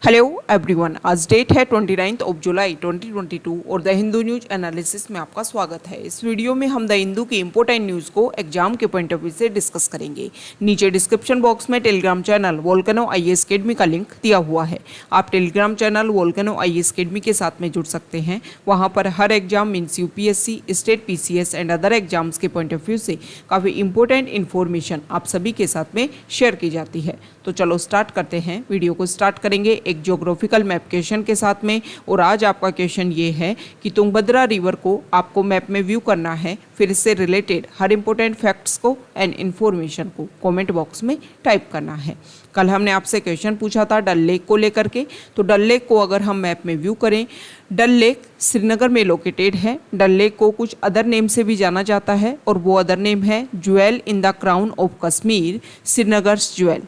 Hello everyone, आज date है 29 जुलाई 2022 और द हिंदू न्यूज एनालिसिस में आपका स्वागत है। इस वीडियो में हम द हिंदू की इंपॉर्टेंट न्यूज़ को एग्जाम के पॉइंट ऑफ व्यू से डिस्कस करेंगे। नीचे डिस्क्रिप्शन बॉक्स में Telegram channel Volcano IAS Academy का लिंक दिया हुआ है। आप Telegram channel Volcano IAS Academy के साथ में जुड़ सकते हैं। वहाँ पर हर exam means UPSC, state PCS and other exams के पॉइंट ऑफ व्यू से काफ़ी इंपॉर्टेंट इन्फॉर्मेशन आप सभी के साथ में शेयर की जाती है। तो चलो स्टार्ट करते हैं। वीडियो को स्टार्ट करेंगे एक ज्योग्राफिकल मैप क्वेश्चन के साथ में। और आज आपका क्वेश्चन ये है कि तुंगभद्रा रिवर को आपको मैप में व्यू करना है, फिर इससे रिलेटेड हर इंपॉर्टेंट फैक्ट्स को एंड इन्फॉर्मेशन को कमेंट बॉक्स में टाइप करना है। कल हमने आपसे क्वेश्चन पूछा था डल लेक को लेकर के, तो डल लेक को अगर हम मैप में व्यू करें, डल लेक श्रीनगर में लोकेटेड है। डल लेक को कुछ अदर नेम से भी जाना जाता है और वो अदर नेम है jewel in the crown of Kashmir, Srinagar's jewel.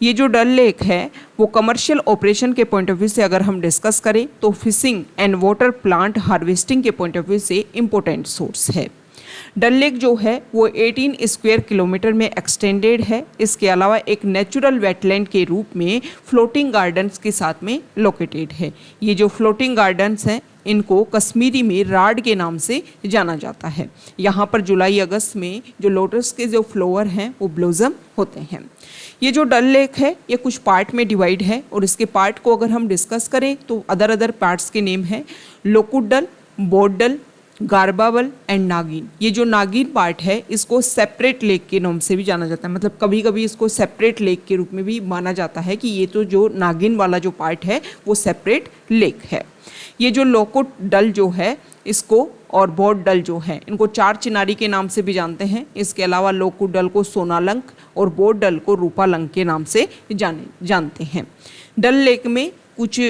ये जो डल लेक है वो कमर्शियल ऑपरेशन के पॉइंट ऑफ व्यू से अगर हम डिस्कस करें तो fishing and water plant harvesting के पॉइंट ऑफ व्यू से इम्पोर्टेंट सोर्स है। डल लेक जो है वो 18 स्क्वायर किलोमीटर में एक्सटेंडेड है। इसके अलावा एक नेचुरल वेटलैंड के रूप में फ्लोटिंग गार्डन्स के साथ में लोकेटेड है। ये जो फ्लोटिंग गार्डन्स हैं इनको कश्मीरी में राड के नाम से जाना जाता है। यहाँ पर जुलाई अगस्त में जो लोटस के जो फ्लावर हैं वो ब्लोजम होते हैं। ये जो डल लेक है ये कुछ पार्ट में डिवाइड है और इसके पार्ट को अगर हम डिस्कस करें तो अदर पार्ट्स के नेम हैं लोकुडल, बोडल, गारबावल एंड नागिन। ये जो नागिन पार्ट है इसको सेपरेट लेक के नाम से भी जाना जाता है, मतलब कभी कभी इसको सेपरेट लेक के रूप में भी माना जाता है कि ये तो जो नागिन वाला जो पार्ट है वो सेपरेट लेक है। ये जो लोकुड डल जो है इसको और बोड डल जो है इनको चार चिनारी के नाम से भी जानते हैं। इसके अलावा लोकुड डल को सोनालंक और बोड डल को रूपालंक के नाम से जानते हैं। डल लेक में कुछ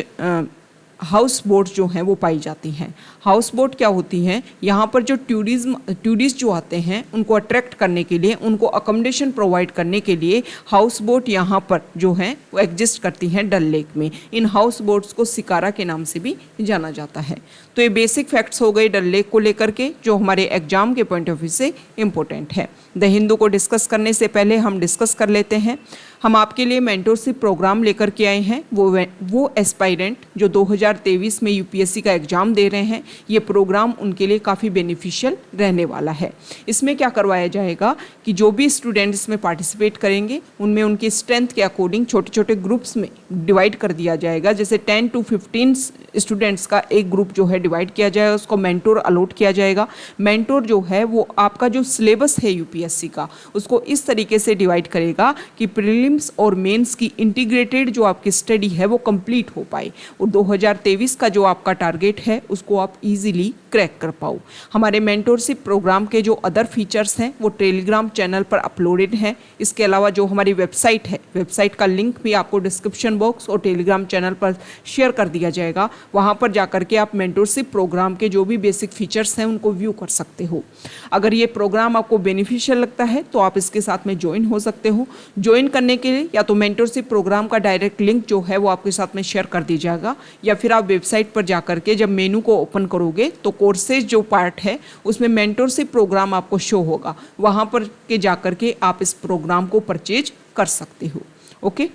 हाउस बोट जो हैं वो पाई जाती हैं। हाउस बोट क्या होती हैं? यहाँ पर जो टूरिस्ट जो आते हैं उनको अट्रैक्ट करने के लिए, उनको अकोमोडेशन प्रोवाइड करने के लिए हाउस बोट यहाँ पर जो हैं वो एग्जिस्ट करती हैं डल लेक में। इन हाउस बोट्स को शिकारा के नाम से भी जाना जाता है। तो ये बेसिक फैक्ट्स हो गए डल लेक को लेकर के जो हमारे एग्जाम के पॉइंट ऑफ व्यू से इम्पोर्टेंट है। द हिंदू को डिस्कस करने से पहले हम डिस्कस कर लेते हैं। हम आपके लिए मेंटोरशिप प्रोग्राम लेकर के आए हैं। वो एस्पायरेंट जो 2023 में यूपीएससी का एग्ज़ाम दे रहे हैं, ये प्रोग्राम उनके लिए काफ़ी बेनिफिशियल रहने वाला है। इसमें क्या करवाया जाएगा कि जो भी स्टूडेंट इसमें पार्टिसिपेट करेंगे उनमें उनकी स्ट्रेंथ के अकॉर्डिंग छोटे छोटे ग्रुप्स में डिवाइड कर दिया जाएगा। जैसे 10 to 15 स्टूडेंट्स का एक ग्रुप जो है डिवाइड किया जाएगा, उसको मेंटोर अलॉट किया जाएगा। मेंटोर जो है वो आपका जो सिलेबस है यूपीएससी का उसको इस तरीके से डिवाइड करेगा कि प्रीलिम्स और मेंस की इंटीग्रेटेड जो आपकी स्टडी है वो कंप्लीट हो पाए और 2023 का जो आपका टारगेट है उसको आप इजीली क्रैक कर पाओ। हमारे मेंटोरशिप प्रोग्राम के जो अदर फीचर्स हैं वो टेलीग्राम चैनल पर अपलोडेड हैं। इसके अलावा जो हमारी वेबसाइट है, वेबसाइट का लिंक भी आपको डिस्क्रिप्शन बॉक्स और टेलीग्राम चैनल पर शेयर कर दिया जाएगा। वहाँ पर जाकर के आप मेंटोरशिप प्रोग्राम के जो भी बेसिक फीचर्स हैं उनको व्यू कर सकते हो। अगर ये प्रोग्राम आपको बेनिफिशियल लगता है तो आप इसके साथ में ज्वाइन हो सकते हो। ज्वाइन करने के लिए या तो मेंटोरशिप प्रोग्राम का डायरेक्ट लिंक जो है वो आपके साथ में शेयर कर दी जाएगा, या फिर आप वेबसाइट पर जाकर के जब मेनू को ओपन करोगे तो कोर्सेज जो पार्ट है उसमें मेंटोरशिप प्रोग्राम आपको शो होगा। वहाँ पर के जाकर के आप इस प्रोग्राम को परचेज कर सकते हो। ओके,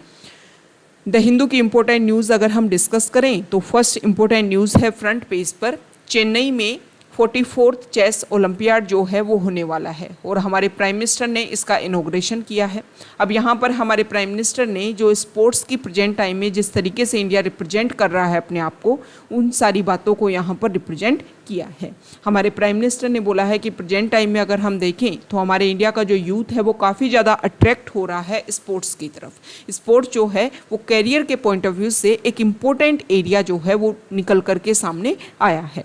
द हिंदू की इंपॉर्टेंट न्यूज़ अगर हम डिस्कस करें तो फर्स्ट इंपॉर्टेंट न्यूज़ है फ्रंट पेज पर, चेन्नई में 44th चेस ओलंपियाड जो है वो होने वाला है और हमारे प्राइम मिनिस्टर ने इसका इनॉग्रेशन किया है। अब यहाँ पर हमारे प्राइम मिनिस्टर ने जो स्पोर्ट्स की प्रेजेंट टाइम में जिस तरीके से इंडिया रिप्रेजेंट कर रहा है अपने आप को, उन सारी बातों को यहाँ पर रिप्रेजेंट किया है। हमारे प्राइम मिनिस्टर ने बोला है कि प्रेजेंट टाइम में अगर हम देखें तो हमारे इंडिया का जो यूथ है वो काफ़ी ज़्यादा अट्रैक्ट हो रहा है स्पोर्ट्स की तरफ। स्पोर्ट्स जो है वो कैरियर के पॉइंट ऑफ व्यू से एक इम्पोर्टेंट एरिया जो है वो निकल करके सामने आया है।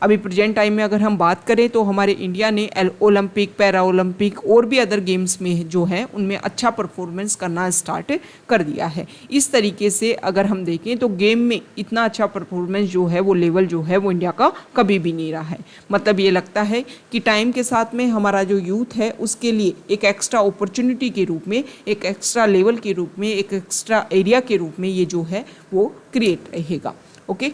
अभी प्रेजेंट टाइम में अगर हम बात करें तो हमारे इंडिया ने ओलंपिक, पैरा ओलंपिक और भी अदर गेम्स में जो है उनमें अच्छा परफॉर्मेंस करना स्टार्ट कर दिया है। इस तरीके से अगर हम देखें तो गेम में इतना अच्छा परफॉर्मेंस जो है वो लेवल जो है वो इंडिया का कभी भी नहीं रहा है। मतलब ये लगता है कि टाइम के साथ में हमारा जो यूथ है उसके लिए एक एक्स्ट्रा अपॉर्चुनिटी के रूप में, एक एक्स्ट्रा लेवल के रूप में, एक एक्स्ट्रा एरिया के रूप में ये जो है वो क्रिएट रहेगा। ओके,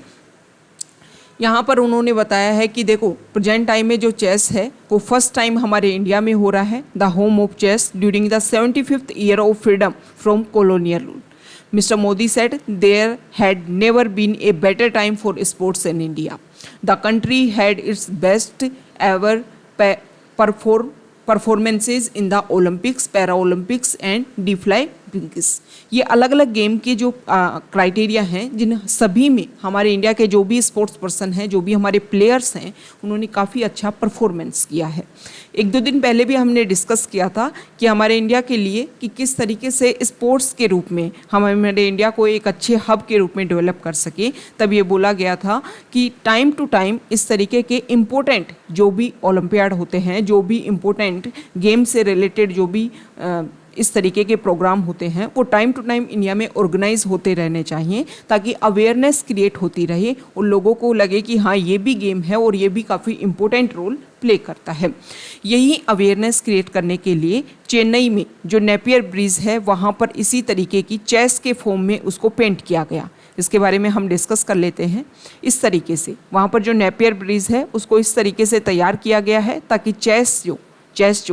यहाँ पर उन्होंने बताया है कि देखो प्रेजेंट टाइम में जो चेस है वो फर्स्ट टाइम हमारे इंडिया में हो रहा है। The home of chess during the 75th year of freedom from colonial rule. Mr. Modi said there had never been a better time for sports in India. The country had its best ever performances in the Olympics, Paralympics and Deaflympics. ये अलग अलग game के जो criteria हैं जिन सभी में हमारे India के जो भी स्पोर्ट्स पर्सन हैं, जो भी हमारे प्लेयर्स हैं, उन्होंने काफ़ी अच्छा परफॉर्मेंस किया है। एक दो दिन पहले भी हमने डिस्कस किया था कि हमारे इंडिया के लिए कि किस तरीके से स्पोर्ट्स के रूप में हम हमारे इंडिया को एक अच्छे हब के रूप में डेवलप कर सके। तब ये बोला गया था कि टाइम टू टाइम इस तरीके के इम्पोर्टेंट जो भी ओलंपियाड होते हैं, जो भी इम्पोर्टेंट गेम से रिलेटेड जो भी इस तरीके के प्रोग्राम होते हैं, वो टाइम टू टाइम इंडिया में ऑर्गेनाइज होते रहने चाहिए, ताकि अवेयरनेस क्रिएट होती रहे और लोगों को लगे कि हाँ ये भी गेम है और ये भी काफ़ी इम्पोर्टेंट रोल प्ले करता है। यही अवेयरनेस क्रिएट करने के लिए चेन्नई में जो नेपियर ब्रिज है वहाँ पर इसी तरीके की चेस के फॉर्म में उसको पेंट किया गया। इसके बारे में हम डिस्कस कर लेते हैं। इस तरीके से वहाँ पर जो नेपियर ब्रिज है उसको इस तरीके से तैयार किया गया है ताकि चेस जो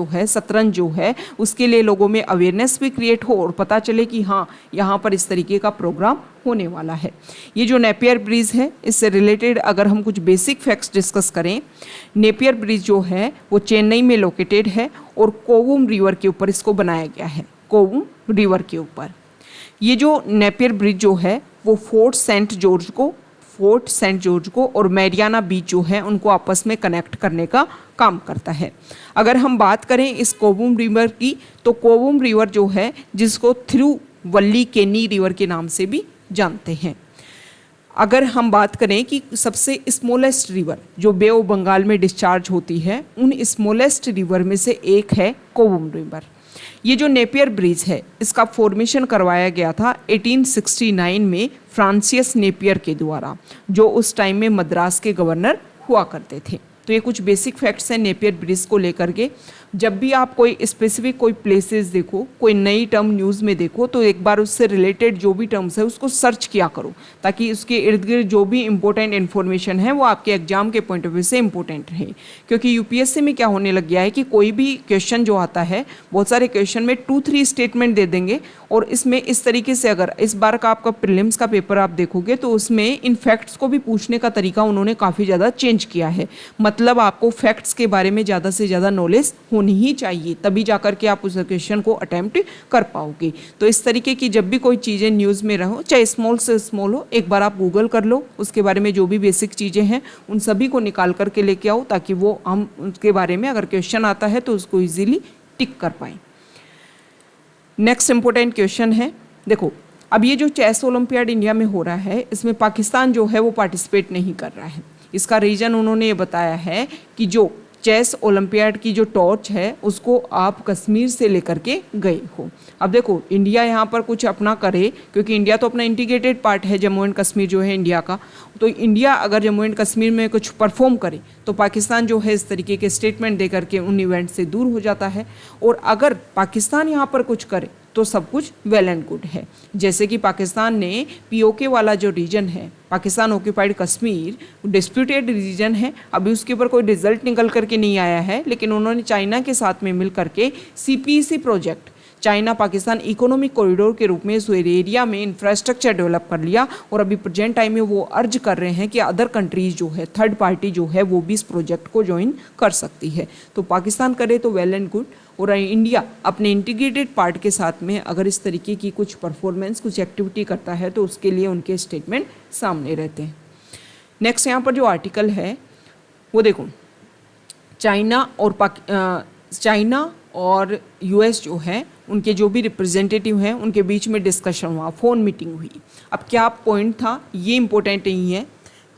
है, शतरंज जो है, उसके लिए लोगों में अवेयरनेस भी क्रिएट हो और पता चले कि हाँ यहाँ पर इस तरीके का प्रोग्राम होने वाला है। ये जो नेपियर ब्रिज है, इससे रिलेटेड अगर हम कुछ बेसिक फैक्ट्स डिस्कस करें, नेपियर ब्रिज जो है वो चेन्नई में लोकेटेड है और कोवूम रिवर के ऊपर इसको बनाया गया है। कोवूम रिवर के ऊपर ये जो नेपियर ब्रिज जो है वो फोर्ट सेंट जॉर्ज को और मैरियाना बीच जो है उनको आपस में कनेक्ट करने का काम करता है। अगर हम बात करें इस कोवूम रिवर की, तो कोवूम रिवर जो है जिसको थिरुवल्लीकेनी रिवर के नाम से भी जानते हैं। अगर हम बात करें कि सबसे स्मॉलेस्ट रिवर जो बे ऑफ बंगाल में डिस्चार्ज होती है, उन स्मॉलेस्ट रिवर में से एक है कोवूम रिवर। ये जो नेपियर ब्रिज है इसका फॉर्मेशन करवाया गया था 1869 में फ्रांसिस नेपियर के द्वारा, जो उस टाइम में मद्रास के गवर्नर हुआ करते थे। तो ये कुछ बेसिक फैक्ट्स हैं नेपियर ब्रिज को लेकर के। जब भी आप कोई स्पेसिफिक कोई प्लेसेस देखो, कोई नई टर्म न्यूज़ में देखो, तो एक बार उससे रिलेटेड जो भी टर्म्स है उसको सर्च किया करो, ताकि उसके इर्द गिर्द जो भी इंपॉर्टेंट इन्फॉर्मेशन है वो आपके एग्जाम के पॉइंट ऑफ व्यू से इंपॉर्टेंट रहे। क्योंकि यूपीएससी में क्या होने लग गया है कि कोई भी क्वेश्चन जो आता है, बहुत सारे क्वेश्चन में 2-3 स्टेटमेंट दे देंगे और इसमें इस तरीके से अगर इस बार का आपका प्रीलिम्स का पेपर आप देखोगे तो उसमें इन फैक्ट्स को भी पूछने का तरीका उन्होंने काफ़ी ज़्यादा चेंज किया है। मतलब आपको फैक्ट्स के बारे में ज़्यादा से ज़्यादा नॉलेज होनी ही चाहिए, तभी जाकर के आप उस क्वेश्चन को अटेम्प्ट कर पाओगे। तो इस तरीके की जब भी कोई चीज़ें न्यूज़ में रहो, चाहे स्मॉल से स्मॉल हो, एक बार आप गूगल कर लो, उसके बारे में जो भी बेसिक चीज़ें हैं उन सभी को निकाल करके लेके आओ, ताकि वो हम उसके बारे में अगर क्वेश्चन आता है तो उसको ईजिली टिक कर पाएँ। नेक्स्ट इंपॉर्टेंट क्वेश्चन है, देखो अब ये जो चेस ओलंपियाड इंडिया में हो रहा है, इसमें पाकिस्तान जो है वो पार्टिसिपेट नहीं कर रहा है। इसका रीज़न उन्होंने ये बताया है कि जो चेस ओलंपियाड की जो टॉर्च है उसको आप कश्मीर से लेकर के गए हो। अब देखो इंडिया यहाँ पर कुछ अपना करे, क्योंकि इंडिया तो अपना इंटीग्रेटेड पार्ट है, जम्मू एंड कश्मीर जो है इंडिया का। तो इंडिया अगर जम्मू एंड कश्मीर में कुछ परफॉर्म करे तो पाकिस्तान जो है इस तरीके के स्टेटमेंट दे करके उन इवेंट से दूर हो जाता है। और अगर पाकिस्तान यहाँ पर कुछ करे तो सब कुछ वेल एंड गुड है। जैसे कि पाकिस्तान ने पीओके वाला जो रीजन है, Pakistan occupied Kashmir, disputed region है, अभी उसके ऊपर कोई रिजल्ट निकल करके नहीं आया है, लेकिन उन्होंने चाइना के साथ में मिल करके CPEC project, China Pakistan economic corridor के रूप में इस एरिया में इंफ्रास्ट्रक्चर डेवलप कर लिया। और अभी प्रेजेंट टाइम में वो अर्ज कर रहे हैं कि अदर कंट्रीज जो है, थर्ड पार्टी जो है, वो भी इस प्रोजेक्ट को ज्वाइन कर सकती है। तो पाकिस्तान करे तो वेल एंड गुड, और इंडिया अपने इंटीग्रेटेड पार्ट के साथ में अगर इस तरीके की कुछ परफॉर्मेंस, कुछ एक्टिविटी करता है तो उसके लिए उनके स्टेटमेंट सामने रहते हैं। नेक्स्ट यहाँ पर जो आर्टिकल है वो देखो, चाइना और US जो है, उनके जो भी रिप्रेजेंटेटिव हैं उनके बीच में डिस्कशन हुआ, फ़ोन मीटिंग हुई। अब क्या पॉइंट था ये इंपॉर्टेंट नहीं है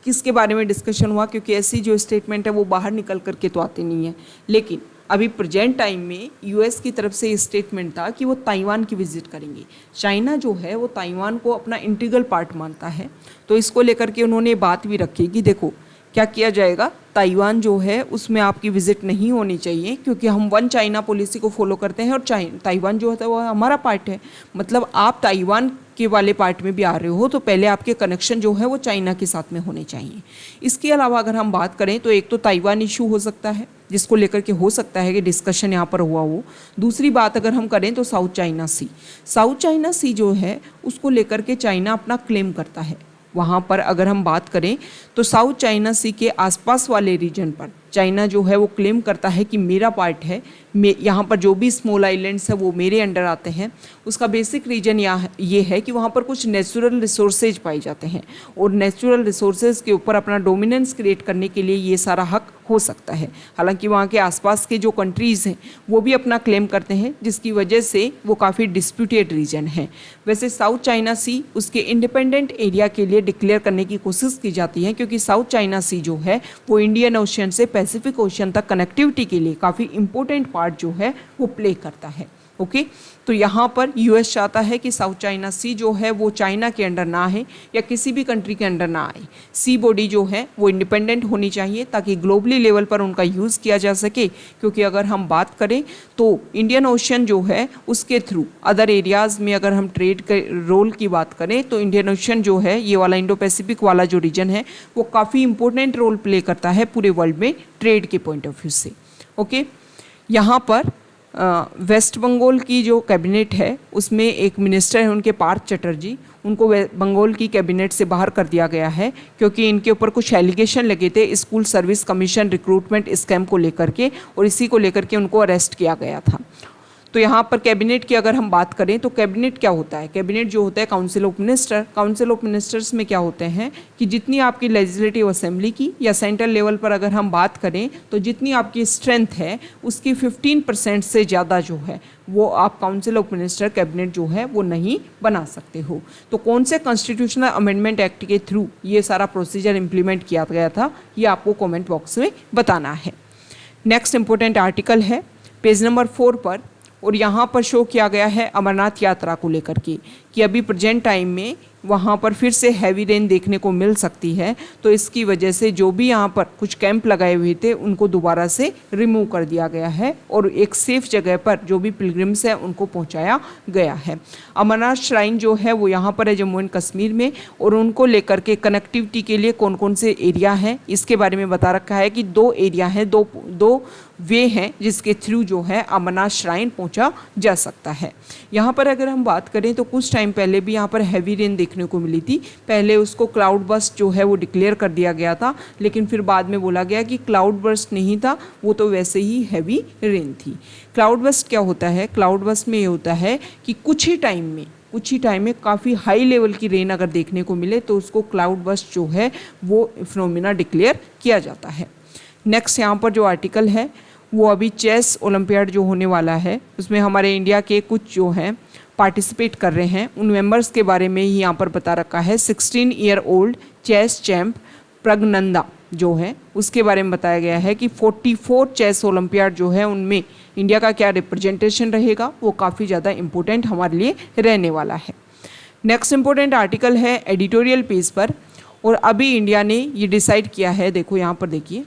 किसके बारे में डिस्कशन हुआ, क्योंकि ऐसी जो स्टेटमेंट है वो बाहर निकल करके तो आती नहीं है। लेकिन अभी प्रेजेंट टाइम में US की तरफ से स्टेटमेंट था कि वो ताइवान की विजिट करेंगे। चाइना जो है वो ताइवान को अपना इंटीग्रल पार्ट मानता है, तो इसको लेकर के उन्होंने बात भी रखी कि देखो क्या किया जाएगा, ताइवान जो है उसमें आपकी विजिट नहीं होनी चाहिए, क्योंकि हम वन चाइना पॉलिसी को फॉलो करते हैं और ताइवान जो है वो हमारा पार्ट है। मतलब आप ताइवान के वाले पार्ट में भी आ रहे हो तो पहले आपके कनेक्शन जो है वो चाइना के साथ में होने चाहिए। इसके अलावा अगर हम बात करें तो एक तो ताइवान इशू हो सकता है, जिसको लेकर के हो सकता है कि डिस्कशन यहाँ पर हुआ हो। दूसरी बात अगर हम करें तो साउथ चाइना सी, साउथ चाइना सी जो है उसको लेकर के चाइना अपना क्लेम करता है। वहाँ पर अगर हम बात करें तो साउथ चाइना सी के आसपास वाले रीजन पर चाइना जो है वो क्लेम करता है कि मेरा पार्ट है, यहाँ पर जो भी स्मॉल आइलैंड्स है वो मेरे अंडर आते हैं। उसका बेसिक रीजन ये है कि वहाँ पर कुछ नेचुरल रिसोर्सेज पाए जाते हैं और नेचुरल रिसोर्सेज के ऊपर अपना डोमिनेंस क्रिएट करने के लिए ये सारा हक हो सकता है। हालांकि वहाँ के आसपास के जो कंट्रीज़ हैं वो भी अपना क्लेम करते हैं, जिसकी वजह से वो काफ़ी डिस्प्यूटेड रीजन है। वैसे साउथ चाइना सी उसके इंडिपेंडेंट एरिया के लिए डिक्लेयर करने की कोशिश की जाती है, क्योंकि साउथ चाइना सी जो है वो इंडियन ओशन से पैसिफिक ओशन तक कनेक्टिविटी के लिए काफ़ी इंपॉर्टेंट पार्ट जो है वो प्ले करता है। ओके, तो यहाँ पर यूएस चाहता है कि साउथ चाइना सी जो है वो चाइना के अंडर ना है या किसी भी कंट्री के अंडर ना आए। सी बॉडी जो है वो इंडिपेंडेंट होनी चाहिए ताकि ग्लोबली लेवल पर उनका यूज़ किया जा सके। क्योंकि अगर हम बात करें तो इंडियन ओशन जो है उसके थ्रू अदर एरियाज़ में अगर हम ट्रेड के रोल की बात करें तो इंडियन ओशन जो है ये वाला इंडो पैसिफिक वाला जो रीजन है वो काफ़ी इंपॉर्टेंट रोल प्ले करता है पूरे वर्ल्ड में ट्रेड के पॉइंट ऑफ व्यू से। ओके, यहाँ पर वेस्ट बंगाल की जो कैबिनेट है उसमें एक मिनिस्टर है उनके पार्थ चटर्जी, उनको बंगाल की कैबिनेट से बाहर कर दिया गया है क्योंकि इनके ऊपर कुछ एलिगेशन लगे थे school service commission recruitment scam को लेकर के, और इसी को लेकर के उनको अरेस्ट किया गया था। तो यहाँ पर कैबिनेट की अगर हम बात करें तो कैबिनेट क्या होता है? कैबिनेट जो होता है council of minister, council of ministers में क्या होते हैं कि जितनी आपकी लेजिस्लेटिव असेंबली की या सेंट्रल लेवल पर अगर हम बात करें तो जितनी आपकी स्ट्रेंथ है उसकी 15% से ज़्यादा जो है वो आप काउंसिल ऑफ मिनिस्टर कैबिनेट जो है वो नहीं बना सकते हो। तो कौन से कॉन्स्टिट्यूशनल अमेंडमेंट एक्ट के थ्रू ये सारा प्रोसीजर इम्प्लीमेंट किया गया था ये आपको कॉमेंट बॉक्स में बताना है। नेक्स्ट इंपॉर्टेंट आर्टिकल है पेज नंबर 4 पर, और यहाँ पर शो किया गया है अमरनाथ यात्रा को लेकर के कि अभी प्रेजेंट टाइम में वहाँ पर फिर से हैवी रेन देखने को मिल सकती है। तो इसकी वजह से जो भी यहाँ पर कुछ कैंप लगाए हुए थे उनको दोबारा से रिमूव कर दिया गया है और एक सेफ जगह पर जो भी पिलग्रिम्स हैं उनको पहुँचाया गया है। अमरनाथ श्राइन जो है वो यहाँ पर है जम्मू एंड कश्मीर में, और उनको लेकर के कनेक्टिविटी के लिए कौन कौन से एरिया हैं इसके बारे में बता रखा है कि 2 एरिया हैं, दो वे हैं जिसके थ्रू जो है अमरनाथ श्राइन पहुँचा जा सकता है। यहाँ पर अगर हम बात करें तो कुछ टाइम पहले भी यहाँ पर हैवी रेन देखने को मिली थी। पहले उसको क्लाउड बर्स्ट जो है वो डिक्लेयर कर दिया गया था, लेकिन फिर बाद में बोला गया कि क्लाउड बर्स्ट नहीं था, वो तो वैसे ही हैवी रेन थी। क्लाउड बर्स्ट क्या होता है? क्लाउड बर्स्ट में ये होता है कि कुछ ही टाइम में काफ़ी हाई लेवल की रेन अगर देखने को मिले तो उसको क्लाउड बर्स्ट जो है वो फिनोमिना डिक्लेयर किया जाता है। नेक्स्ट यहाँ पर जो आर्टिकल है वो अभी चेस ओलंपियाड जो होने वाला है उसमें हमारे इंडिया के कुछ जो हैं पार्टिसिपेट कर रहे हैं, उन मेंबर्स के बारे में ही यहाँ पर बता रखा है। 16 ईयर ओल्ड चेस चैम्प प्रज्ञनंदा जो है उसके बारे में बताया गया है कि 44 चेस ओलंपियाड जो है उनमें इंडिया का क्या रिप्रेजेंटेशन रहेगा वो काफ़ी ज़्यादा इम्पोर्टेंट हमारे लिए रहने वाला है। नेक्स्ट इम्पोर्टेंट आर्टिकल है एडिटोरियल पेज पर, और अभी इंडिया ने ये डिसाइड किया है, देखो यहाँ पर देखिए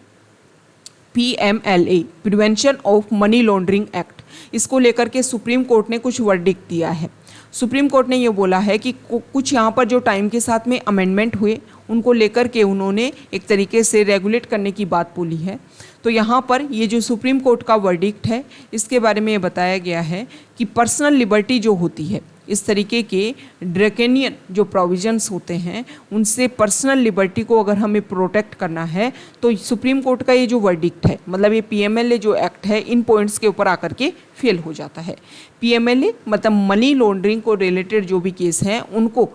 PMLA prevention of money laundering act, इसको लेकर के सुप्रीम कोर्ट ने कुछ वर्डिक्ट दिया है। सुप्रीम कोर्ट ने ये बोला है कि कुछ यहाँ पर जो टाइम के साथ में अमेंडमेंट हुए उनको लेकर के उन्होंने एक तरीके से रेगुलेट करने की बात बोली है। तो यहाँ पर ये जो सुप्रीम कोर्ट का वर्डिक्ट है इसके बारे में ये बताया गया है कि पर्सनल लिबर्टी जो होती है, इस तरीके के ड्रैकेनियन जो प्रोविजंस होते हैं उनसे पर्सनल लिबर्टी को अगर हमें प्रोटेक्ट करना है तो सुप्रीम कोर्ट का ये जो वर्डिक्ट है, मतलब ये PMLA जो एक्ट है इन पॉइंट्स के ऊपर आकर के फेल हो जाता है। PMLA मतलब मनी लॉन्ड्रिंग को रिलेटेड जो भी केस हैं उनको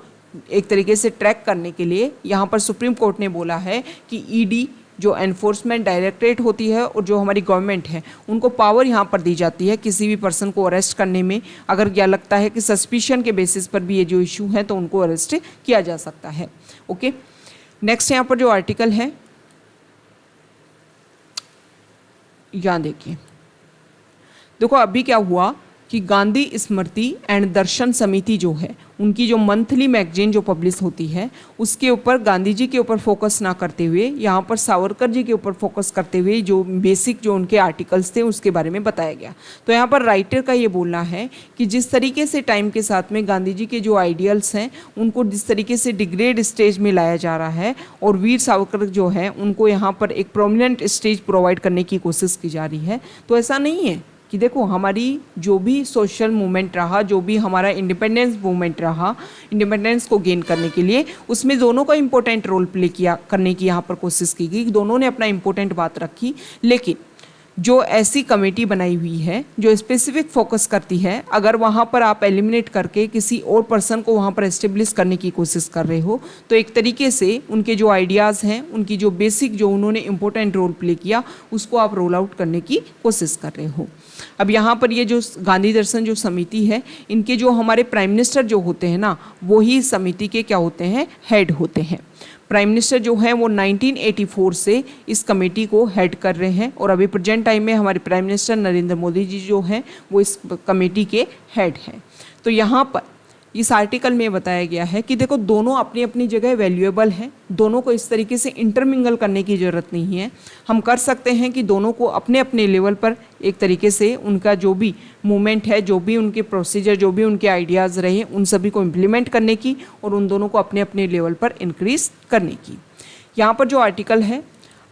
एक तरीके से ट्रैक करने के लिए यहाँ पर सुप्रीम कोर्ट ने बोला है कि ED जो एनफोर्समेंट डायरेक्टरेट होती है और जो हमारी गवर्नमेंट है उनको पावर यहाँ पर दी जाती है किसी भी पर्सन को अरेस्ट करने में। अगर क्या लगता है कि सस्पिशन के बेसिस पर भी ये जो इशू है तो उनको अरेस्ट किया जा सकता है। ओके, नेक्स्ट यहाँ पर जो आर्टिकल है यहाँ देखिए, देखो अभी क्या हुआ कि गांधी स्मृति एंड दर्शन समिति जो है, उनकी जो मंथली मैगजीन जो पब्लिश होती है, उसके ऊपर गांधी जी के ऊपर फोकस ना करते हुए यहाँ पर सावरकर जी के ऊपर फोकस करते हुए जो बेसिक जो उनके आर्टिकल्स थे उसके बारे में बताया गया। तो यहाँ पर राइटर का ये बोलना है कि जिस तरीके से टाइम के साथ में गांधी जी के जो आइडियल्स हैं उनको जिस तरीके से डिग्रेड स्टेज में लाया जा रहा है और वीर सावरकर जो है उनको यहाँ पर एक प्रोमिनेंट स्टेज प्रोवाइड करने की कोशिश की जा रही है, तो ऐसा नहीं है कि देखो हमारी जो भी सोशल मूवमेंट रहा, जो भी हमारा इंडिपेंडेंस मूवमेंट रहा, इंडिपेंडेंस को गेन करने के लिए उसमें दोनों का इम्पोर्टेंट रोल प्ले किया करने की यहाँ पर कोशिश की गई, दोनों ने अपना इम्पोर्टेंट बात रखी। लेकिन जो ऐसी कमेटी बनाई हुई है जो स्पेसिफिक फोकस करती है, अगर वहाँ पर आप एलिमिनेट करके किसी और पर्सन को वहाँ पर एस्टेब्लिश करने की कोशिश कर रहे हो तो एक तरीके से उनके जो आइडियाज़ हैं, उनकी जो बेसिक जो उन्होंने इम्पोर्टेंट रोल प्ले किया उसको आप रोल आउट करने की कोशिश कर रहे हो। अब यहाँ पर ये जो गांधी दर्शन जो समिति है, इनके जो हमारे प्राइम मिनिस्टर जो होते हैं ना, वो ही समिति के क्या होते हैं, हेड होते हैं। प्राइम मिनिस्टर जो है वो 1984 से इस कमेटी को हेड कर रहे हैं और अभी प्रेजेंट टाइम में हमारे प्राइम मिनिस्टर नरेंद्र मोदी जी जो हैं वो इस कमेटी के हेड हैं। तो यहाँ पर इस आर्टिकल में बताया गया है कि देखो दोनों अपनी अपनी जगह वैल्यूएबल हैं, दोनों को इस तरीके से इंटरमिंगल करने की ज़रूरत नहीं है। हम कर सकते हैं कि दोनों को अपने अपने लेवल पर एक तरीके से उनका जो भी मूवमेंट है, जो भी उनके प्रोसीजर, जो भी उनके आइडियाज़ रहे, उन सभी को इम्प्लीमेंट करने की और उन दोनों को अपने अपने लेवल पर इंक्रीज करने की। यहाँ पर जो आर्टिकल है,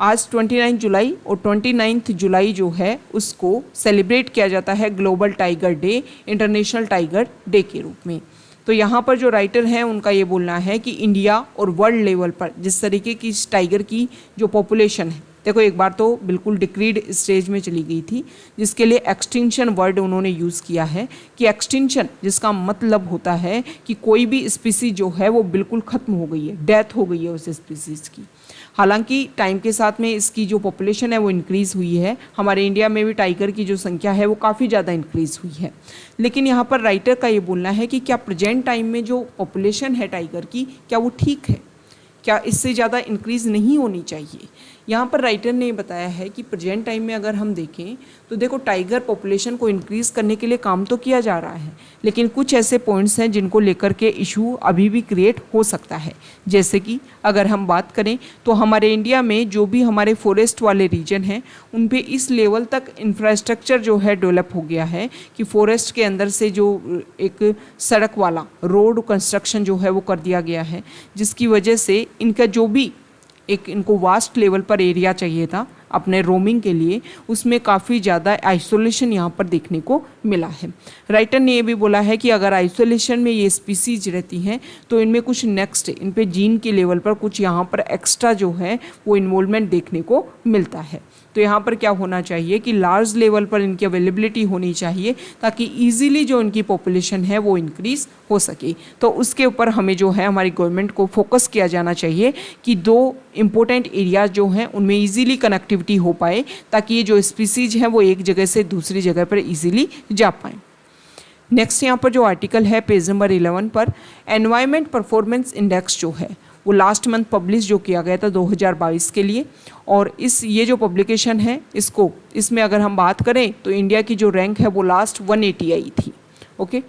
आज 29 जुलाई और 29 जुलाई जो है उसको सेलिब्रेट किया जाता है global tiger day, international tiger day के रूप में। तो यहाँ पर जो राइटर हैं उनका ये बोलना है कि इंडिया और वर्ल्ड लेवल पर जिस तरीके की इस टाइगर की जो पॉपुलेशन है, देखो एक बार तो बिल्कुल डिक्रीड स्टेज में चली गई थी, जिसके लिए एक्सटिंक्शन वर्ड उन्होंने यूज़ किया है कि एक्सटिंक्शन जिसका मतलब होता है कि कोई भी स्पीसीज जो है वो बिल्कुल ख़त्म हो गई है, डेथ हो गई है उस स्पीसीज की। हालांकि टाइम के साथ में इसकी जो पॉपुलेशन है वो इंक्रीज़ हुई है, हमारे इंडिया में भी टाइगर की जो संख्या है वो काफ़ी ज़्यादा इंक्रीज़ हुई है। लेकिन यहाँ पर राइटर का ये बोलना है कि क्या प्रेजेंट टाइम में जो पॉपुलेशन है टाइगर की, क्या वो ठीक है, क्या इससे ज़्यादा इंक्रीज़ नहीं होनी चाहिए। यहाँ पर राइटर ने बताया है कि प्रेजेंट टाइम में अगर हम देखें तो देखो टाइगर पॉपुलेशन को इंक्रीज़ करने के लिए काम तो किया जा रहा है, लेकिन कुछ ऐसे पॉइंट्स हैं जिनको लेकर के इशू अभी भी क्रिएट हो सकता है। जैसे कि अगर हम बात करें तो हमारे इंडिया में जो भी हमारे फॉरेस्ट वाले रीजन हैं उन पे इस लेवल तक इंफ्रास्ट्रक्चर जो है डेवलप हो गया है कि फॉरेस्ट के अंदर से जो एक सड़क वाला रोड कंस्ट्रक्शन जो है वो कर दिया गया है, जिसकी वजह से इनका जो भी एक इनको वास्ट लेवल पर एरिया चाहिए था अपने रोमिंग के लिए, उसमें काफ़ी ज़्यादा आइसोलेशन यहाँ पर देखने को मिला है। राइटर ने ये भी बोला है कि अगर आइसोलेशन में ये स्पीसीज रहती हैं तो इनमें कुछ नेक्स्ट इन पे जीन के लेवल पर कुछ यहाँ पर एक्स्ट्रा जो है वो इन्वॉल्वमेंट देखने को मिलता है। तो यहाँ पर क्या होना चाहिए कि लार्ज लेवल पर इनकी अवेलेबिलिटी होनी चाहिए ताकि ईजिली जो इनकी पॉपुलेशन है वो इंक्रीज़ हो सके। तो उसके ऊपर हमें जो है हमारी गवर्नमेंट को फोकस किया जाना चाहिए कि दो इम्पोर्टेंट एरियाज जो हैं उनमें ईजिली कनेक्टिविटी हो पाए ताकि ये जो स्पीसीज हैं वो एक जगह से दूसरी जगह पर ईजिली जा पाएँ। नेक्स्ट यहाँ पर जो आर्टिकल है पेज नंबर 11 पर, एनवायरमेंट परफॉर्मेंस इंडेक्स जो है वो लास्ट मंथ पब्लिश जो किया गया था 2022 के लिए, और ये जो पब्लिकेशन है इसमें अगर हम बात करें तो इंडिया की जो रैंक है वो लास्ट 180 आई थी। ओके,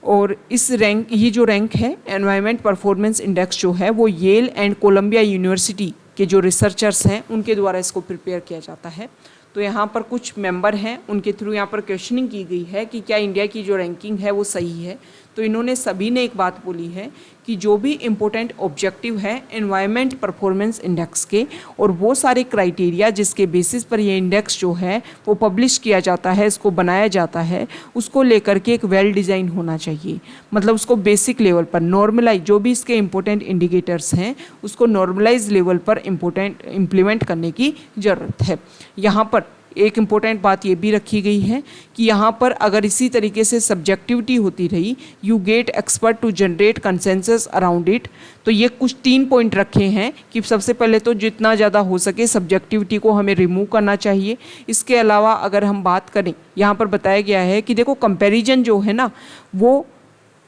और ये जो रैंक है एनवायरमेंट परफॉर्मेंस इंडेक्स जो है वो येल एंड कोलंबिया यूनिवर्सिटी के जो रिसर्चर्स हैं उनके द्वारा इसको प्रिपेयर किया जाता है। तो यहाँ पर कुछ मेंबर हैं, उनके थ्रू यहाँ पर क्वेश्चनिंग की गई है कि क्या इंडिया की जो रैंकिंग है वो सही है। तो इन्होंने सभी ने एक बात बोली है कि जो भी इम्पोर्टेंट ऑब्जेक्टिव है एनवायरमेंट परफॉर्मेंस इंडेक्स के और वो सारे क्राइटेरिया जिसके बेसिस पर ये इंडेक्स जो है वो पब्लिश किया जाता है, इसको बनाया जाता है, उसको लेकर के एक वेल डिज़ाइन होना चाहिए। मतलब उसको बेसिक लेवल पर नॉर्मलाइज जो भी इसके इम्पोर्टेंट इंडिकेटर्स हैं उसको नॉर्मलाइज लेवल पर इम्प्लीमेंट करने की ज़रूरत है। यहाँ पर एक इम्पोर्टेंट बात ये भी रखी गई है कि यहाँ पर अगर इसी तरीके से सब्जेक्टिविटी होती रही, you get expert to generate consensus around it. तो ये कुछ 3 पॉइंट रखे हैं कि सबसे पहले तो जितना ज़्यादा हो सके सब्जेक्टिविटी को हमें रिमूव करना चाहिए। इसके अलावा अगर हम बात करें, यहाँ पर बताया गया है कि देखो कंपैरिजन जो है ना वो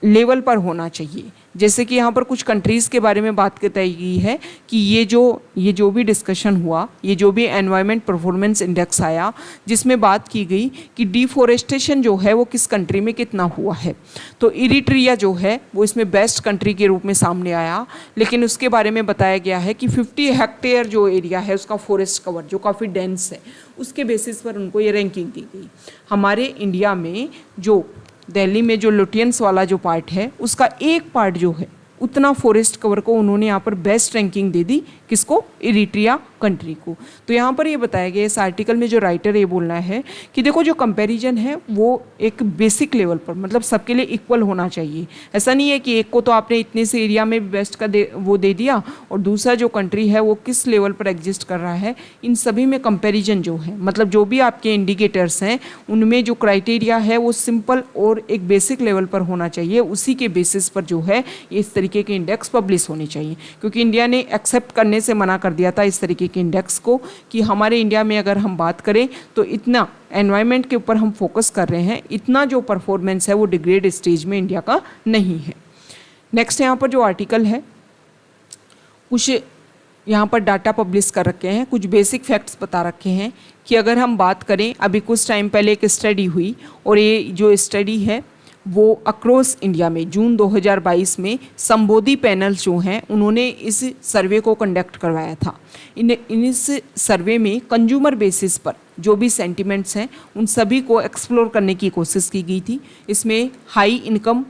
लेवल पर होना चाहिए। जैसे कि यहाँ पर कुछ कंट्रीज़ के बारे में बात बताई गई है कि ये जो भी डिस्कशन हुआ, ये जो भी एनवायरनमेंट परफॉर्मेंस इंडेक्स आया, जिसमें बात की गई कि डिफॉरेस्टेशन जो है वो किस कंट्री में कितना हुआ है, तो इरिट्रिया जो है वो इसमें बेस्ट कंट्री के रूप में सामने आया। लेकिन उसके बारे में बताया गया है कि 50 हेक्टेयर जो एरिया है उसका फॉरेस्ट कवर जो काफ़ी डेंस है, उसके बेसिस पर उनको ये रैंकिंग दी गई। हमारे इंडिया में जो दिल्ली में जो लुटियंस वाला जो पार्ट है उसका एक पार्ट जो है उतना फॉरेस्ट कवर को उन्होंने यहाँ पर बेस्ट रैंकिंग दे दी, किसको? इरिट्रिया कंट्री को। तो यहाँ पर ये बताया गया इस आर्टिकल में जो राइटर ये बोलना है कि देखो जो कंपैरिजन है वो एक बेसिक लेवल पर, मतलब सबके लिए इक्वल होना चाहिए। ऐसा नहीं है कि एक को तो आपने इतने से एरिया में बेस्ट का वो दे दिया और दूसरा जो कंट्री है वो किस लेवल पर एग्जिस्ट कर रहा है। इन सभी में कंपेरिजन जो है, मतलब जो भी आपके इंडिकेटर्स हैं उनमें जो क्राइटेरिया है वो सिंपल और एक बेसिक लेवल पर होना चाहिए। उसी के बेसिस पर जो है इस तरीके के इंडेक्स पब्लिश होने चाहिए, क्योंकि इंडिया ने एक्सेप्ट करने से मना कर दिया था इस तरीके के इंडेक्स को कि हमारे इंडिया में अगर हम बात करें तो इतना एनवायरनमेंट के ऊपर हम फोकस कर रहे हैं, इतना जो परफॉर्मेंस है वो डिग्रेड स्टेज में इंडिया का नहीं है। नेक्स्ट यहाँ पर जो आर्टिकल है कुछ यहाँ पर डाटा पब्लिश कर रखे हैं, कुछ बेसिक फैक्ट्स बता रखे हैं कि अगर हम बात करें, अभी कुछ टाइम पहले एक स्टडी हुई और ये जो स्टडी है वो अक्रॉस इंडिया में जून 2022 में संबोधि पैनल्स जो हैं उन्होंने इस सर्वे को कंडक्ट करवाया था। इस सर्वे में कंज्यूमर बेसिस पर जो भी सेंटिमेंट्स हैं उन सभी को एक्सप्लोर करने की कोशिश की गई थी। इसमें high income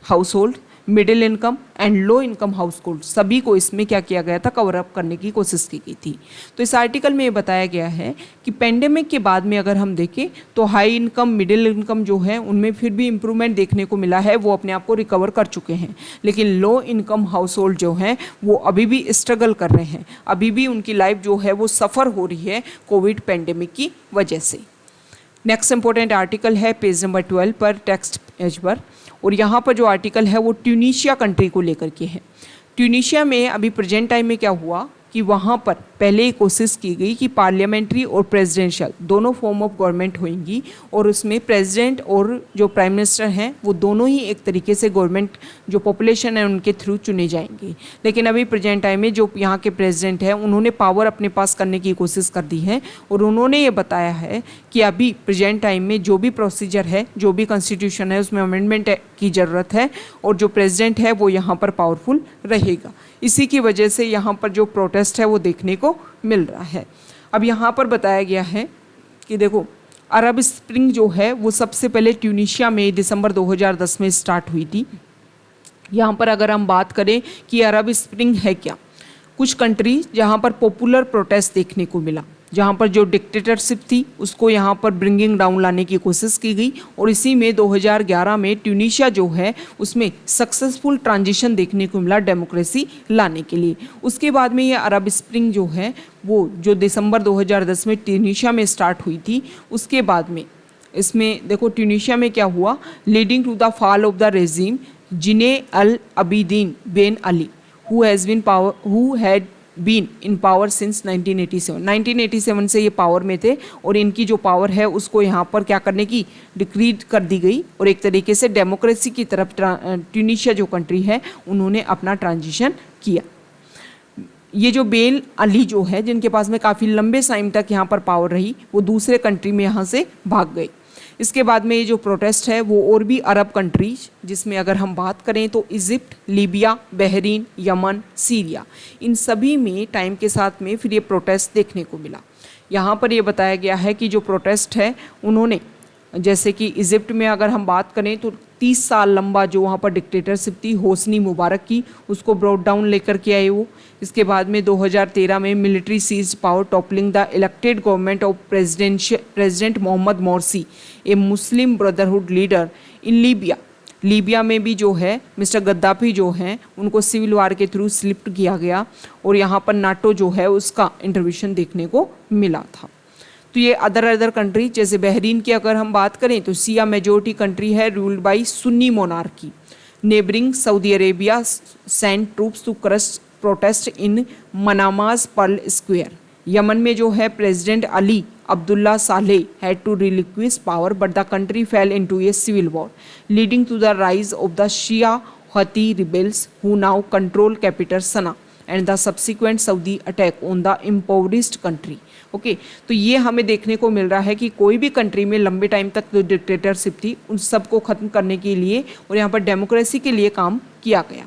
house hold, middle income and low income house hold सभी को इसमें क्या किया गया था? कवर अप करने की कोशिश की गई थी। तो इस आर्टिकल में ये बताया गया है कि पेंडेमिक के बाद में अगर हम देखें तो हाई इनकम मिडिल इनकम जो है उनमें फिर भी इम्प्रूवमेंट देखने को मिला है, वो अपने आप को रिकवर कर चुके हैं। लेकिन लो इनकम हाउस होल्ड जो हैं वो अभी भी स्ट्रगल कर रहे हैं, अभी भी उनकी लाइफ जो है वो सफ़र हो रही है कोविड पेंडेमिक की वजह से। नेक्स्ट इंपॉर्टेंट आर्टिकल है पेज नंबर 12 पर, टेक्स्ट पेज पर, और यहाँ पर जो आर्टिकल है वो ट्यूनीशिया कंट्री को लेकर के है। ट्यूनीशिया में अभी प्रेजेंट टाइम में क्या हुआ कि वहाँ पर पहले ही कोशिश की गई कि पार्लियामेंट्री और प्रेसिडेंशियल दोनों फॉर्म ऑफ गवर्नमेंट होंगी और उसमें प्रेसिडेंट और जो प्राइम मिनिस्टर हैं वो दोनों ही एक तरीके से गवर्नमेंट जो पॉपुलेशन है उनके थ्रू चुने जाएंगे। लेकिन अभी प्रेजेंट टाइम में जो यहाँ के प्रेसिडेंट हैं उन्होंने पावर अपने पास करने की कोशिश कर दी है और उन्होंने ये बताया है कि अभी प्रेजेंट टाइम में जो भी प्रोसीजर है, जो भी कॉन्स्टिट्यूशन है उसमें अमेंडमेंट की ज़रूरत है और जो प्रेसिडेंट है वो यहाँ पर पावरफुल रहेगा। इसी की वजह से यहाँ पर जो प्रोटेस्ट है वो देखने को मिल रहा है। अब यहाँ पर बताया गया है कि देखो अरब स्प्रिंग जो है वो सबसे पहले ट्यूनीशिया में दिसंबर 2010 में स्टार्ट हुई थी। यहाँ पर अगर हम बात करें कि अरब स्प्रिंग है क्या, कुछ कंट्री जहाँ पर पॉपुलर प्रोटेस्ट देखने को मिला, जहाँ पर जो डिक्टेटरशिप थी उसको यहाँ पर ब्रिंगिंग डाउन लाने की कोशिश की गई और इसी में 2011 में ट्यूनीशिया जो है उसमें सक्सेसफुल ट्रांजिशन देखने को मिला डेमोक्रेसी लाने के लिए। उसके बाद में ये अरब स्प्रिंग जो है वो जो दिसंबर 2010 में ट्यूनीशिया में स्टार्ट हुई थी, उसके बाद में इसमें देखो ट्यूनीशिया में क्या हुआ, leading to the fall of the regime Zine al Abidine Ben Ali who had been in power since 1987 से ये पावर में थे और इनकी जो पावर है उसको यहाँ पर क्या करने की डिक्रीड कर दी गई और एक तरीके से डेमोक्रेसी की तरफ ट्यूनीशिया जो कंट्री है उन्होंने अपना ट्रांजिशन किया। ये जो बेन अली जो है जिनके पास में काफ़ी लंबे टाइम तक यहाँ पर पावर रही, वो दूसरे कंट्री में यहाँ से भाग गए। इसके बाद में ये जो प्रोटेस्ट है वो और भी अरब कंट्रीज, जिसमें अगर हम बात करें तो Egypt, Libya, Bahrain, Yemen, Syria, इन सभी में टाइम के साथ में फिर ये प्रोटेस्ट देखने को मिला। यहाँ पर ये बताया गया है कि जो प्रोटेस्ट है उन्होंने, जैसे कि इजिप्ट में अगर हम बात करें तो 30 साल लंबा जो वहाँ पर डिक्टेटरशिप थी होस्नी मुबारक की, उसको ब्रॉट डाउन लेकर के आए वो। इसके बाद में 2013 में military seize power toppling the elected government of president Mohamed Morsi, a Muslim Brotherhood leader in Libya में भी जो है मिस्टर गद्दाफी जो हैं उनको सिविल वार के थ्रू स्लिप्ट किया गया और यहाँ पर नाटो जो है उसका इंटरवेंशन देखने को मिला था। तो ये अदर कंट्री, जैसे बहरीन की अगर हम बात करें तो शिया मेजोरिटी कंट्री है ruled by Sunni monarchy. Neighbouring Saudi Arabia send troops to crush protest in Manama's pearl square. Yemen में जो है president Ali Abdullah Saleh had to relinquish power, but the country fell into a civil war, leading to the rise of the Shia Houthi rebels who now control capital Sana'a and the subsequent Saudi attack on the impoverished country. Okay तो ये हमें देखने को मिल रहा है कि कोई भी कंट्री में लंबे टाइम तक जो डिक्टेटरशिप थी उन सबको ख़त्म करने के लिए और यहाँ पर डेमोक्रेसी के लिए काम किया गया।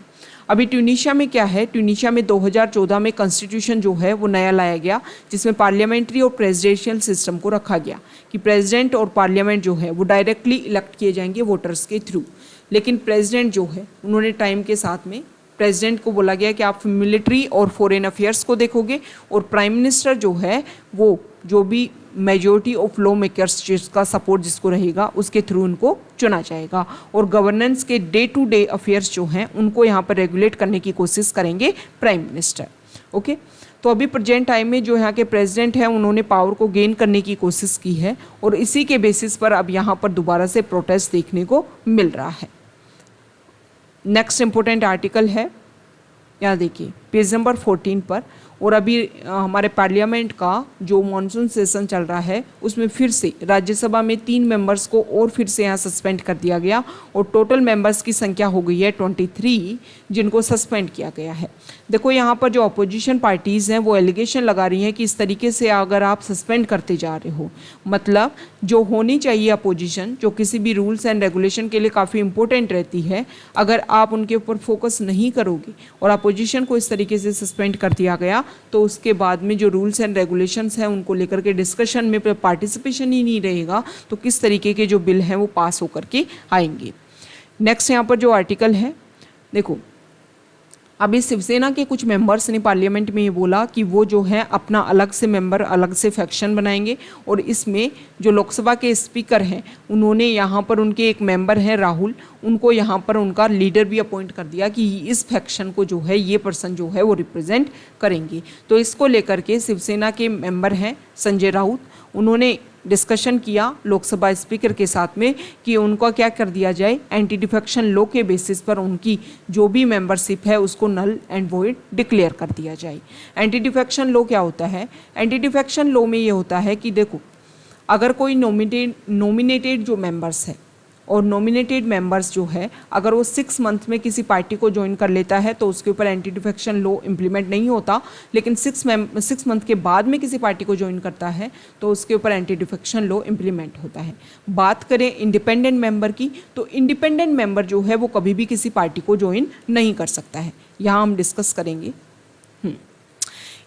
अभी ट्यूनीशिया में क्या है, ट्यूनीशिया में 2014 में कॉन्स्टिट्यूशन जो है वो नया लाया गया, जिसमें पार्लियामेंट्री और प्रेसिडेंशियल सिस्टम को रखा गया कि प्रेसिडेंट और पार्लियामेंट जो है वो डायरेक्टली इलेक्ट किए जाएंगे वोटर्स के थ्रू। लेकिन प्रेसिडेंट जो है उन्होंने टाइम के साथ में प्रेसिडेंट को बोला गया कि आप मिलिट्री और फॉरेन अफेयर्स को देखोगे और प्राइम मिनिस्टर जो है वो जो भी मेजॉरिटी ऑफ लॉ मेकर्स जिसका सपोर्ट जिसको रहेगा उसके थ्रू उनको चुना जाएगा और गवर्नेंस के डे टू डे अफेयर्स जो हैं उनको यहाँ पर रेगुलेट करने की कोशिश करेंगे प्राइम मिनिस्टर। ओके तो अभी प्रेजेंट टाइम में जो यहाँ के प्रेसिडेंट हैं उन्होंने पावर को गेन करने की कोशिश की है और इसी के बेसिस पर अब यहाँ पर दोबारा से प्रोटेस्ट देखने को मिल रहा है। नेक्स्ट इम्पोर्टेंट आर्टिकल है, यहाँ देखिए पेज नंबर 14 पर, और अभी हमारे पार्लियामेंट का जो मॉनसून सेशन चल रहा है उसमें फिर से राज्यसभा में 3 मेंबर्स को और फिर से यहाँ सस्पेंड कर दिया गया और टोटल मेंबर्स की संख्या हो गई है 23 जिनको सस्पेंड किया गया है। देखो यहाँ पर जो अपोजिशन पार्टीज़ हैं वो एलिगेशन लगा रही हैं कि इस तरीके से अगर आप सस्पेंड करते जा रहे हो, मतलब जो होनी चाहिए अपोजिशन जो किसी भी रूल्स एंड रेगुलेशन के लिए काफ़ी इंपॉर्टेंट रहती है, अगर आप उनके ऊपर फोकस नहीं करोगे और अपोजिशन को इस तरीके से सस्पेंड कर दिया गया तो उसके बाद में जो रूल्स एंड रेगुलेशंस हैं उनको लेकर के डिस्कशन में पार्टिसिपेशन ही नहीं रहेगा तो किस तरीके के जो बिल हैं वो पास होकर के आएंगे। नेक्स्ट यहाँ पर जो आर्टिकल है देखो, अभी शिवसेना के कुछ मेंबर्स ने पार्लियामेंट में ये बोला कि वो जो है अपना अलग से मेंबर अलग से फैक्शन बनाएंगे और इसमें जो लोकसभा के स्पीकर हैं उन्होंने यहाँ पर उनके एक मेंबर हैं राहुल, उनको यहाँ पर उनका लीडर भी अपॉइंट कर दिया कि इस फैक्शन को जो है ये पर्सन जो है वो रिप्रेजेंट करेंगे। तो इसको लेकर के शिवसेना के मेंबर हैं संजय राउत, उन्होंने डिस्कशन किया लोकसभा स्पीकर के साथ में कि उनका क्या कर दिया जाए, एंटी डिफेक्शन लॉ के बेसिस पर उनकी जो भी मेंबरशिप है उसको नल एंड वॉइड डिक्लेयर कर दिया जाए। एंटी डिफेक्शन लॉ क्या होता है? एंटी डिफेक्शन लॉ में ये होता है कि देखो अगर कोई नॉमिनेटेड जो मेंबर्स है और नॉमिनेटेड मेंबर्स जो है अगर वो 6 मंथ में किसी पार्टी को ज्वाइन कर लेता है तो उसके ऊपर एंटी डिफेक्शन लॉ इम्प्लीमेंट नहीं होता, लेकिन 6 मंथ के बाद में किसी पार्टी को ज्वाइन करता है तो उसके ऊपर एंटी डिफेक्शन लॉ इम्प्लीमेंट होता है। बात करें इंडिपेंडेंट मेंबर की तो इंडिपेंडेंट मेंबर जो है वो कभी भी किसी पार्टी को ज्वाइन नहीं कर सकता है, यहाँ हम डिस्कस करेंगे।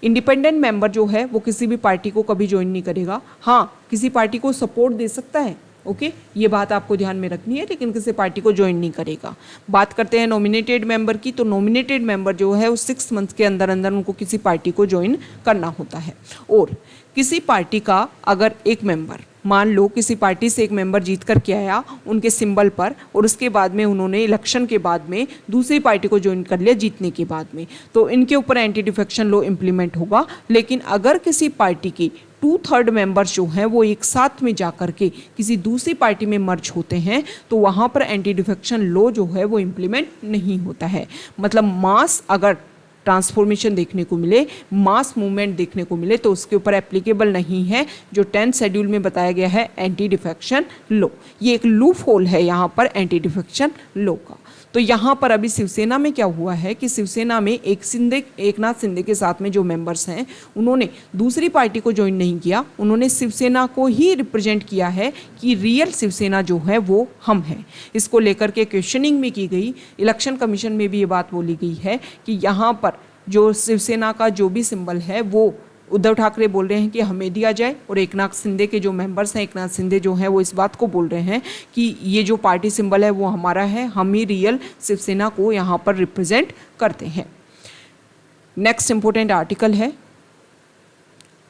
इंडिपेंडेंट मेंबर जो है वो किसी भी पार्टी को कभी ज्वाइन नहीं करेगा, हाँ किसी पार्टी को सपोर्ट दे सकता है, ओके ये बात आपको ध्यान में रखनी है, लेकिन किसी पार्टी को ज्वाइन नहीं करेगा। बात करते हैं नॉमिनेटेड मेंबर की, तो नॉमिनेटेड मेंबर जो है वो 6 मंथ के अंदर अंदर उनको किसी पार्टी को ज्वाइन करना होता है। और किसी पार्टी का अगर एक मेंबर, मान लो किसी पार्टी से एक मेंबर जीत कर के आया उनके सिंबल पर और उसके बाद में उन्होंने इलेक्शन के बाद में दूसरी पार्टी को ज्वाइन कर लिया जीतने के बाद में, तो इनके ऊपर एंटी डिफेक्शन लॉ इम्प्लीमेंट होगा। लेकिन अगर किसी पार्टी की 2/3 मेंबर्स जो हैं वो एक साथ में जा कर के किसी दूसरी पार्टी में मर्ज होते हैं तो वहाँ पर एंटी डिफेक्शन लॉ जो है वो इम्प्लीमेंट नहीं होता है। मतलब मास अगर ट्रांसफॉर्मेशन देखने को मिले, मास मूवमेंट देखने को मिले तो उसके ऊपर एप्लीकेबल नहीं है जो 10th शेड्यूल में बताया गया है एंटी डिफेक्शन लॉ। ये एक लूप होल है यहाँ पर एंटी डिफेक्शन लॉ का। तो यहाँ पर अभी शिवसेना में क्या हुआ है कि शिवसेना में एकनाथ शिंदे के साथ में जो मेंबर्स हैं उन्होंने दूसरी पार्टी को ज्वाइन नहीं किया, उन्होंने शिवसेना को ही रिप्रेजेंट किया है कि रियल शिवसेना जो है वो हम हैं। इसको लेकर के क्वेश्चनिंग में की गई, इलेक्शन कमीशन में भी ये बात बोली गई है कि यहाँ पर जो शिवसेना का जो भी सिंबल है वो उद्धव ठाकरे बोल रहे हैं कि हमें दिया जाए और एकनाथ शिंदे के जो मेंबर्स हैं, एकनाथ शिंदे जो हैं वो इस बात को बोल रहे हैं कि ये जो पार्टी सिंबल है वो हमारा है, हम ही रियल शिवसेना को यहाँ पर रिप्रेजेंट करते हैं। नेक्स्ट इंपॉर्टेंट आर्टिकल है,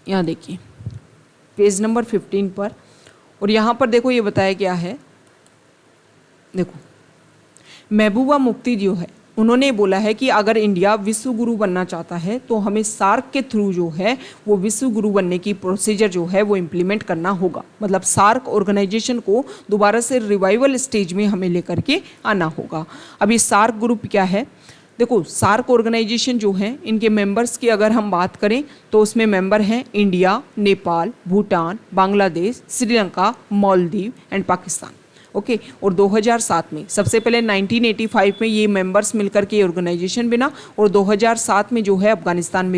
यहाँ देखिए पेज नंबर 15 पर, और यहाँ पर देखो ये बताया गया है, देखो महबूबा मुफ्ती जो है उन्होंने बोला है कि अगर इंडिया विश्व गुरु बनना चाहता है तो हमें सार्क के थ्रू जो है वो विश्व गुरु बनने की प्रोसीजर जो है वो इम्प्लीमेंट करना होगा। मतलब सार्क ऑर्गेनाइजेशन को दोबारा से रिवाइवल स्टेज में हमें लेकर के आना होगा। अभी सार्क ग्रुप क्या है? देखो सार्क ऑर्गेनाइजेशन जो है, इनके मेंबर्स की अगर हम बात करें तो उसमें मेंबर हैं India, Nepal, Bhutan, Bangladesh, Sri Lanka, Maldives and Pakistan. Okay और 2007 में, सबसे पहले 1985 में ये मेंबर्स मिलकर के ऑर्गेनाइजेशन बना और 2007 में जो है अफगानिस्तान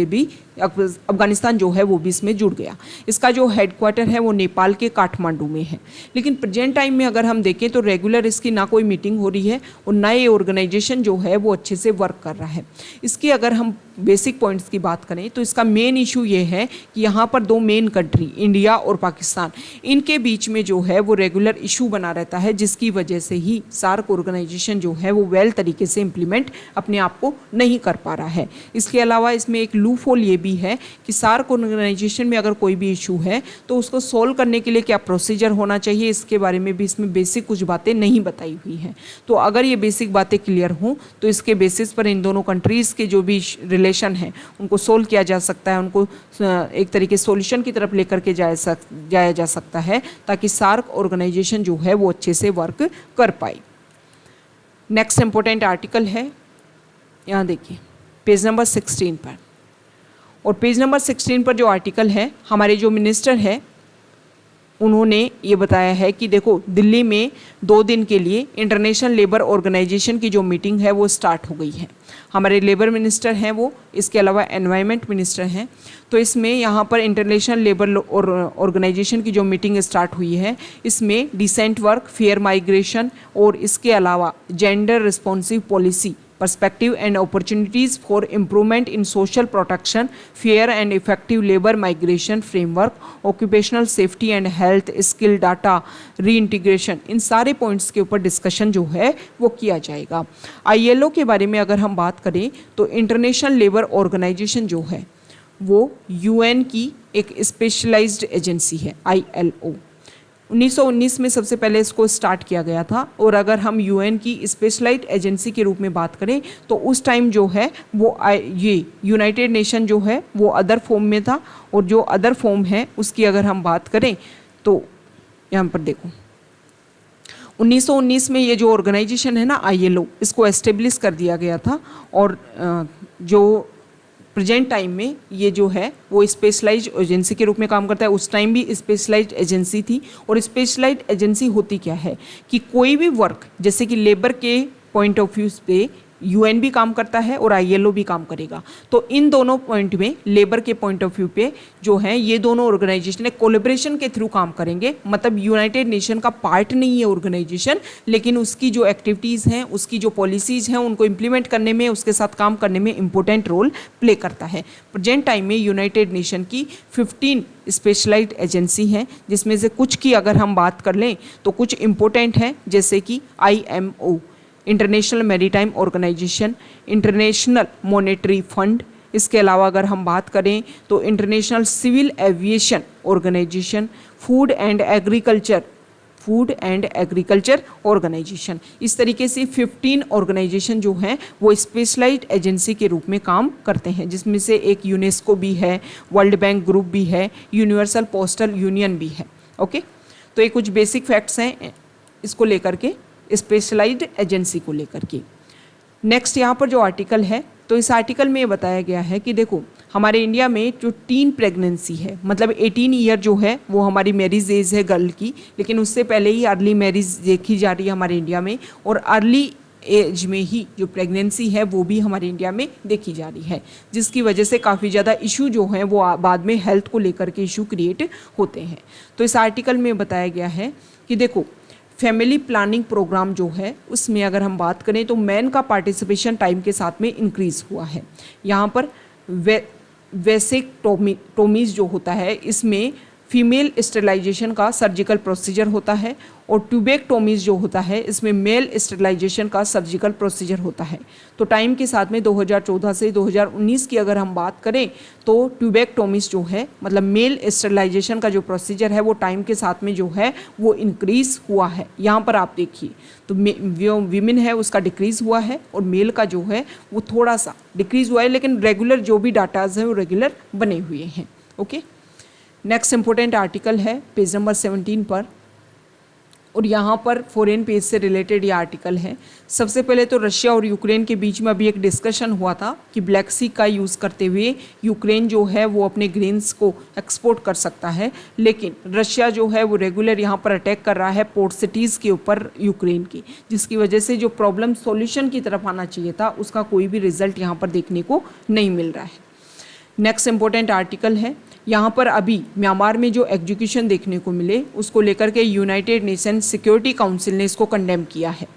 जो है वो भी इसमें जुड़ गया। इसका जो हेडक्वार्टर है वो नेपाल के काठमांडू में है। लेकिन प्रेजेंट टाइम में अगर हम देखें तो रेगुलर इसकी ना कोई मीटिंग हो रही है और ना ये ऑर्गेनाइजेशन जो है वो अच्छे से वर्क कर रहा है। इसकी अगर हम बेसिक पॉइंट्स की बात करें तो इसका मेन इशू ये है कि यहाँ पर दो मेन कंट्री इंडिया और पाकिस्तान, इनके बीच में जो है वो रेगुलर इशू बना रहता है, जिसकी वजह से ही सार्क ऑर्गेनाइजेशन जो है वो वेल तरीके से इम्प्लीमेंट अपने आप को नहीं कर पा रहा है। इसके अलावा इसमें एक लूपहोल ये भी है कि सार्क ऑर्गेनाइजेशन में अगर कोई भी इशू है तो उसको सोल्व करने के लिए क्या प्रोसीजर होना चाहिए, इसके बारे में भी इसमें बेसिक कुछ बातें नहीं बताई हुई हैं। तो अगर ये बेसिक बातें क्लियर हों तो इसके बेसिस पर इन दोनों कंट्रीज़ के जो भी रिलेशन है उनको सोल्व किया जा सकता है, उनको एक तरीके सॉल्यूशन की तरफ लेकर के जाया जा सकता है, ताकि सार्क ऑर्गेनाइजेशन जो है वो अच्छे से वर्क कर पाए। नेक्स्ट इंपॉर्टेंट आर्टिकल है, यहाँ देखिए पेज नंबर 16 पर, और पेज नंबर 16 पर जो आर्टिकल है, हमारे जो मिनिस्टर है उन्होंने ये बताया है कि देखो दिल्ली में 2 दिन के लिए इंटरनेशनल लेबर ऑर्गेनाइजेशन की जो मीटिंग है वो स्टार्ट हो गई है। हमारे लेबर मिनिस्टर हैं वो, इसके अलावा एनवायरनमेंट मिनिस्टर हैं। तो इसमें यहाँ पर इंटरनेशनल लेबर ऑर्गेनाइजेशन की जो मीटिंग स्टार्ट हुई है, इसमें डिसेंट वर्क, फेयर माइग्रेशन और इसके अलावा gender responsive policy, perspective and opportunities for improvement in social protection, fair and effective labor migration framework, occupational safety and health, skill data reintegration, इन सारे points के ऊपर discussion जो है वो किया जाएगा। ILO के बारे में अगर हम बात करें तो इंटरनेशनल लेबर ऑर्गेनाइजेशन जो है वो UN की एक स्पेशलाइज्ड एजेंसी है। ILO 1919 में सबसे पहले इसको स्टार्ट किया गया था, और अगर हम UN की स्पेशलाइज्ड एजेंसी के रूप में बात करें तो उस टाइम जो है वो ये यूनाइटेड नेशन जो है वो अदर फॉर्म में था, और जो अदर फॉर्म है उसकी अगर हम बात करें तो यहाँ पर देखो 1919 में ये जो ऑर्गेनाइजेशन है ना ILO, इसको एस्टेब्लिश कर दिया गया था, और जो प्रेजेंट टाइम में ये जो है वो स्पेशलाइज्ड एजेंसी के रूप में काम करता है। उस टाइम भी स्पेशलाइज्ड एजेंसी थी, और स्पेशलाइज्ड एजेंसी होती क्या है कि कोई भी वर्क, जैसे कि लेबर के पॉइंट ऑफ व्यू पे UN भी काम करता है और ILO भी काम करेगा। तो इन दोनों पॉइंट में, लेबर के पॉइंट ऑफ व्यू पे जो है ये दोनों ऑर्गेनाइजेशन कोलैबोरेशन के थ्रू काम करेंगे। मतलब यूनाइटेड नेशन का पार्ट नहीं है ऑर्गेनाइजेशन, लेकिन उसकी जो एक्टिविटीज़ हैं, उसकी जो पॉलिसीज़ हैं, उनको इम्प्लीमेंट करने में, उसके साथ काम करने में इंपॉर्टेंट रोल प्ले करता है। प्रेजेंट टाइम में यूनाइटेड नेशन की 15 स्पेशलाइज्ड एजेंसी हैं, जिसमें से कुछ की अगर हम बात कर लें तो कुछ इंपॉर्टेंट हैं, जैसे कि IMO international maritime organization, international monetary fund. इसके अलावा अगर हम बात करें तो international civil aviation organization, food and agriculture organization. इस तरीके से 15 ऑर्गेनाइजेशन जो हैं वो स्पेशलाइज्ड एजेंसी के रूप में काम करते हैं, जिसमें से एक यूनेस्को भी है, वर्ल्ड बैंक ग्रुप भी है, यूनिवर्सल पोस्टल यूनियन भी है। ओके, तो ये कुछ बेसिक फैक्ट्स हैं इसको लेकर के, स्पेशलाइज्ड एजेंसी को लेकर के। नेक्स्ट यहाँ पर जो आर्टिकल है, तो इस आर्टिकल में ये बताया गया है कि देखो हमारे इंडिया में जो टीन प्रेगनेंसी है, मतलब 18 ईयर जो है वो हमारी मैरिज एज है गर्ल की, लेकिन उससे पहले ही अर्ली मैरिज देखी जा रही है हमारे इंडिया में, और अर्ली एज में ही जो प्रेगनेंसी है वो भी हमारे इंडिया में देखी जा रही है, जिसकी वजह से काफ़ी ज़्यादा इशू जो हैं वो बाद में हेल्थ को लेकर के इशू क्रिएट होते हैं। तो इस आर्टिकल में बताया गया है कि देखो फैमिली प्लानिंग प्रोग्राम जो है उसमें अगर हम बात करें तो मैन का पार्टिसिपेशन टाइम के साथ में इंक्रीज़ हुआ है। यहाँ पर वेसेक्टोमीज जो होता है, इसमें फीमेल स्टेरिलाइजेशन का सर्जिकल प्रोसीजर होता है, और ट्यूबेक्टोमीज जो होता है इसमें मेल स्टेरिलाइजेशन का सर्जिकल प्रोसीजर होता है। तो टाइम के साथ में 2014 से 2019 की अगर हम बात करें तो ट्यूबेक्टोमीज जो है, मतलब मेल स्टेरिलाइजेशन का जो प्रोसीजर है वो टाइम के साथ में जो है वो इंक्रीज़ हुआ है। यहाँ पर आप देखिए तो जो वीमेन है उसका डिक्रीज़ हुआ है, और मेल का जो है वो थोड़ा सा डिक्रीज़ हुआ है, लेकिन रेगुलर जो भी डाटाज हैं वो रेगुलर बने हुए हैं। ओके, नेक्स्ट इंपॉर्टेंट आर्टिकल है पेज नंबर 17 पर, और यहाँ पर फॉरेन पेज से रिलेटेड ये आर्टिकल है। सबसे पहले तो रशिया और यूक्रेन के बीच में अभी एक डिस्कशन हुआ था कि ब्लैक सी का यूज़ करते हुए यूक्रेन जो है वो अपने ग्रेन्स को एक्सपोर्ट कर सकता है, लेकिन रशिया जो है वो रेगुलर यहाँ पर अटैक कर रहा है पोर्ट सिटीज़ के ऊपर यूक्रेन की, जिसकी वजह से जो प्रॉब्लम सॉल्यूशन की तरफ आना चाहिए था उसका कोई भी रिजल्ट यहाँ पर देखने को नहीं मिल रहा है। नेक्स्ट इंपॉर्टेंट आर्टिकल है, यहाँ पर अभी म्यांमार में जो एग्जीक्यूशन देखने को मिले उसको लेकर के यूनाइटेड नेशन सिक्योरिटी काउंसिल ने इसको कंडेम किया है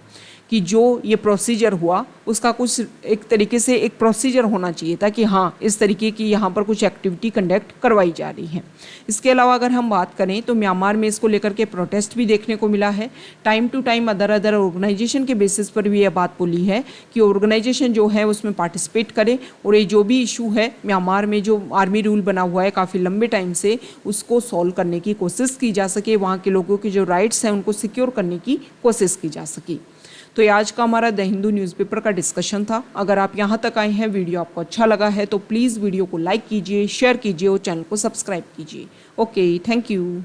कि जो ये प्रोसीजर हुआ उसका कुछ एक तरीके से एक प्रोसीजर होना चाहिए था कि हाँ इस तरीके की यहाँ पर कुछ एक्टिविटी कंडक्ट करवाई जा रही है। इसके अलावा अगर हम बात करें तो म्यांमार में इसको लेकर के प्रोटेस्ट भी देखने को मिला है। Time to time other organization के बेसिस पर भी यह बात बोली है कि ऑर्गेनाइजेशन जो है उसमें पार्टिसिपेट करे और ये जो भी इशू है म्यांमार में जो आर्मी रूल बना हुआ है काफ़ी लंबे टाइम से, उसको सॉल्व करने की कोशिश की जा सके, वहाँ के लोगों के जो राइट्स हैं उनको सिक्योर करने की कोशिश की जा सके। तो ये आज का हमारा द हिंदू न्यूज़पेपर का डिस्कशन था। अगर आप यहाँ तक आए हैं, वीडियो आपको अच्छा लगा है तो प्लीज़ वीडियो को लाइक कीजिए, शेयर कीजिए और चैनल को सब्सक्राइब कीजिए। Okay, thank you.